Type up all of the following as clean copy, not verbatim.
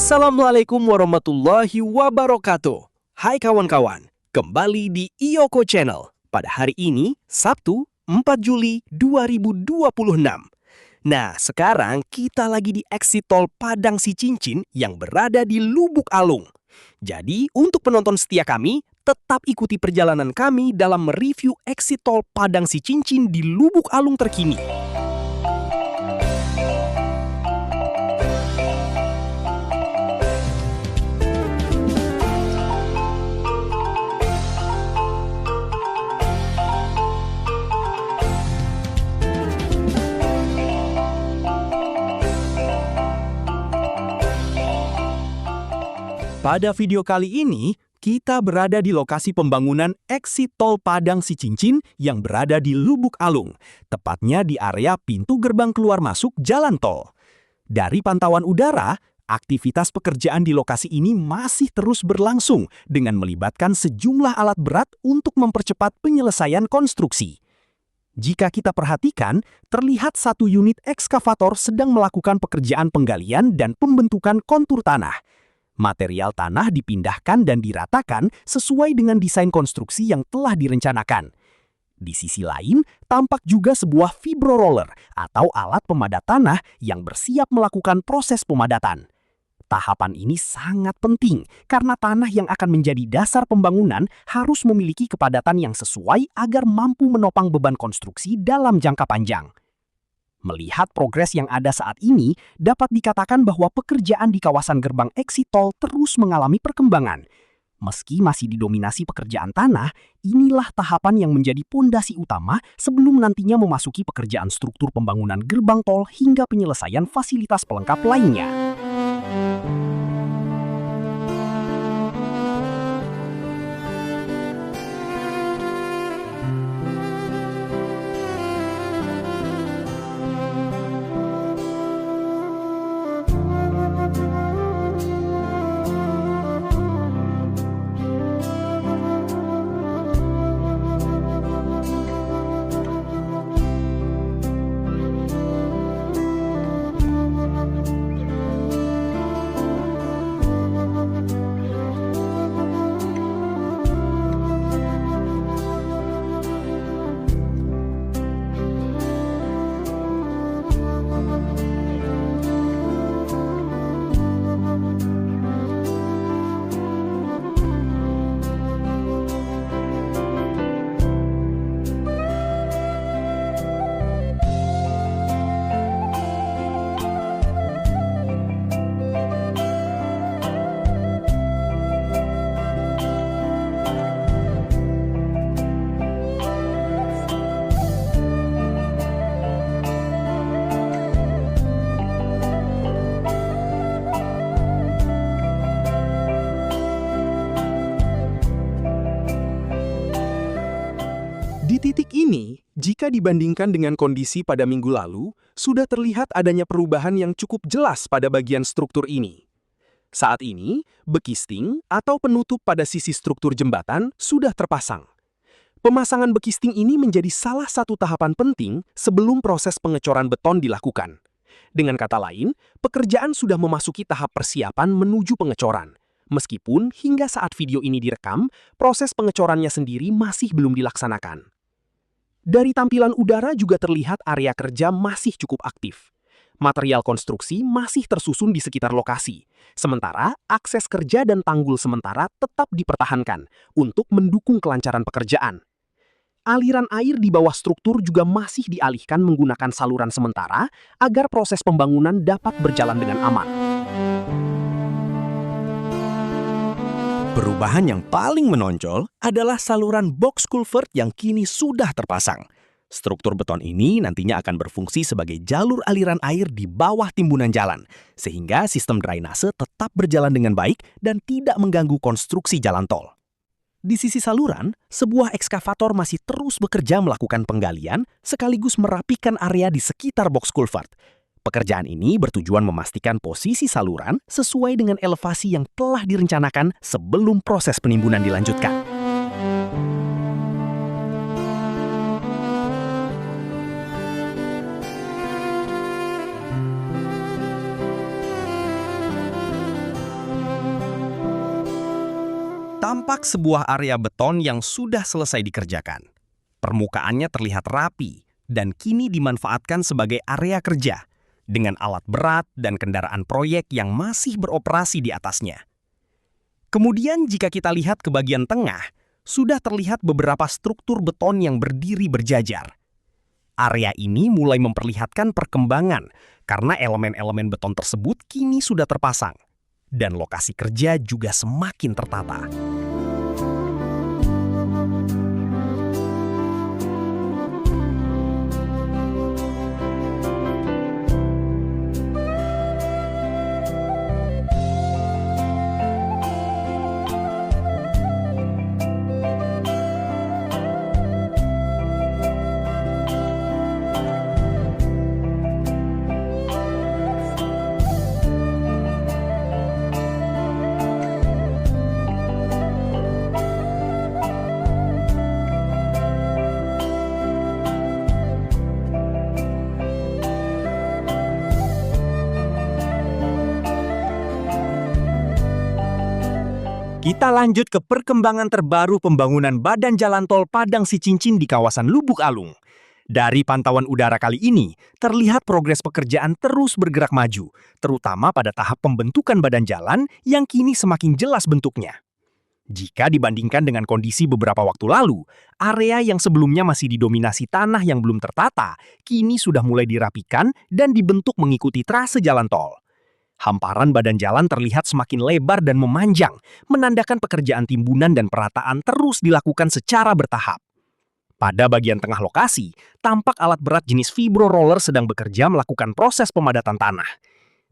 Assalamualaikum warahmatullahi wabarakatuh. Hai kawan-kawan, kembali di Iyoko Channel. Pada hari ini, Sabtu 4 Juli 2026. Nah, sekarang kita lagi di exit tol Padang Sicincin yang berada di Lubuk Alung. Jadi, untuk penonton setia kami, tetap ikuti perjalanan kami dalam mereview exit tol Padang Sicincin di Lubuk Alung terkini. Pada video kali ini, kita berada di lokasi pembangunan exit tol Padang Sicincin yang berada di Lubuk Alung, tepatnya di area pintu gerbang keluar masuk jalan tol. Dari pantauan udara, aktivitas pekerjaan di lokasi ini masih terus berlangsung dengan melibatkan sejumlah alat berat untuk mempercepat penyelesaian konstruksi. Jika kita perhatikan, terlihat satu unit ekskavator sedang melakukan pekerjaan penggalian dan pembentukan kontur tanah. Material tanah dipindahkan dan diratakan sesuai dengan desain konstruksi yang telah direncanakan. Di sisi lain, tampak juga sebuah vibroroller atau alat pemadat tanah yang bersiap melakukan proses pemadatan. Tahapan ini sangat penting karena tanah yang akan menjadi dasar pembangunan harus memiliki kepadatan yang sesuai agar mampu menopang beban konstruksi dalam jangka panjang. Melihat progres yang ada saat ini, dapat dikatakan bahwa pekerjaan di kawasan gerbang exit tol terus mengalami perkembangan. Meski masih didominasi pekerjaan tanah, inilah tahapan yang menjadi pondasi utama sebelum nantinya memasuki pekerjaan struktur pembangunan gerbang tol hingga penyelesaian fasilitas pelengkap lainnya. Di titik ini, jika dibandingkan dengan kondisi pada minggu lalu, sudah terlihat adanya perubahan yang cukup jelas pada bagian struktur ini. Saat ini, bekisting atau penutup pada sisi struktur jembatan sudah terpasang. Pemasangan bekisting ini menjadi salah satu tahapan penting sebelum proses pengecoran beton dilakukan. Dengan kata lain, pekerjaan sudah memasuki tahap persiapan menuju pengecoran. Meskipun hingga saat video ini direkam, proses pengecorannya sendiri masih belum dilaksanakan. Dari tampilan udara juga terlihat area kerja masih cukup aktif. Material konstruksi masih tersusun di sekitar lokasi, sementara akses kerja dan tanggul sementara tetap dipertahankan untuk mendukung kelancaran pekerjaan. Aliran air di bawah struktur juga masih dialihkan menggunakan saluran sementara agar proses pembangunan dapat berjalan dengan aman. Perubahan yang paling menonjol adalah saluran box culvert yang kini sudah terpasang. Struktur beton ini nantinya akan berfungsi sebagai jalur aliran air di bawah timbunan jalan, sehingga sistem drainase tetap berjalan dengan baik dan tidak mengganggu konstruksi jalan tol. Di sisi saluran, sebuah ekskavator masih terus bekerja melakukan penggalian sekaligus merapikan area di sekitar box culvert. Pekerjaan ini bertujuan memastikan posisi saluran sesuai dengan elevasi yang telah direncanakan sebelum proses penimbunan dilanjutkan. Tampak sebuah area beton yang sudah selesai dikerjakan. Permukaannya terlihat rapi dan kini dimanfaatkan sebagai area kerja dengan alat berat dan kendaraan proyek yang masih beroperasi di atasnya. Kemudian jika kita lihat ke bagian tengah, sudah terlihat beberapa struktur beton yang berdiri berjajar. Area ini mulai memperlihatkan perkembangan karena elemen-elemen beton tersebut kini sudah terpasang. Dan lokasi kerja juga semakin tertata. Kita lanjut ke perkembangan terbaru pembangunan badan jalan tol Padang Sicincin di kawasan Lubuk Alung. Dari pantauan udara kali ini, terlihat progres pekerjaan terus bergerak maju, terutama pada tahap pembentukan badan jalan yang kini semakin jelas bentuknya. Jika dibandingkan dengan kondisi beberapa waktu lalu, area yang sebelumnya masih didominasi tanah yang belum tertata, kini sudah mulai dirapikan dan dibentuk mengikuti trase jalan tol. Hamparan badan jalan terlihat semakin lebar dan memanjang, menandakan pekerjaan timbunan dan perataan terus dilakukan secara bertahap. Pada bagian tengah lokasi, tampak alat berat jenis vibro roller sedang bekerja melakukan proses pemadatan tanah.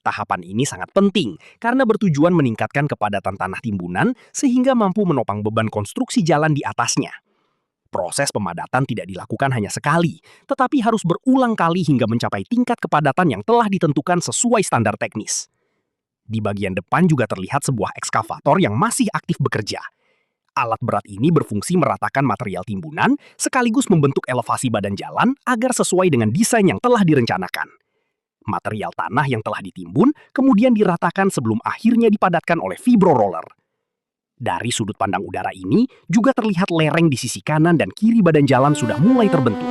Tahapan ini sangat penting karena bertujuan meningkatkan kepadatan tanah timbunan sehingga mampu menopang beban konstruksi jalan di atasnya. Proses pemadatan tidak dilakukan hanya sekali, tetapi harus berulang kali hingga mencapai tingkat kepadatan yang telah ditentukan sesuai standar teknis. Di bagian depan juga terlihat sebuah ekskavator yang masih aktif bekerja. Alat berat ini berfungsi meratakan material timbunan sekaligus membentuk elevasi badan jalan agar sesuai dengan desain yang telah direncanakan. Material tanah yang telah ditimbun kemudian diratakan sebelum akhirnya dipadatkan oleh vibro roller. Dari sudut pandang udara ini juga terlihat lereng di sisi kanan dan kiri badan jalan sudah mulai terbentuk.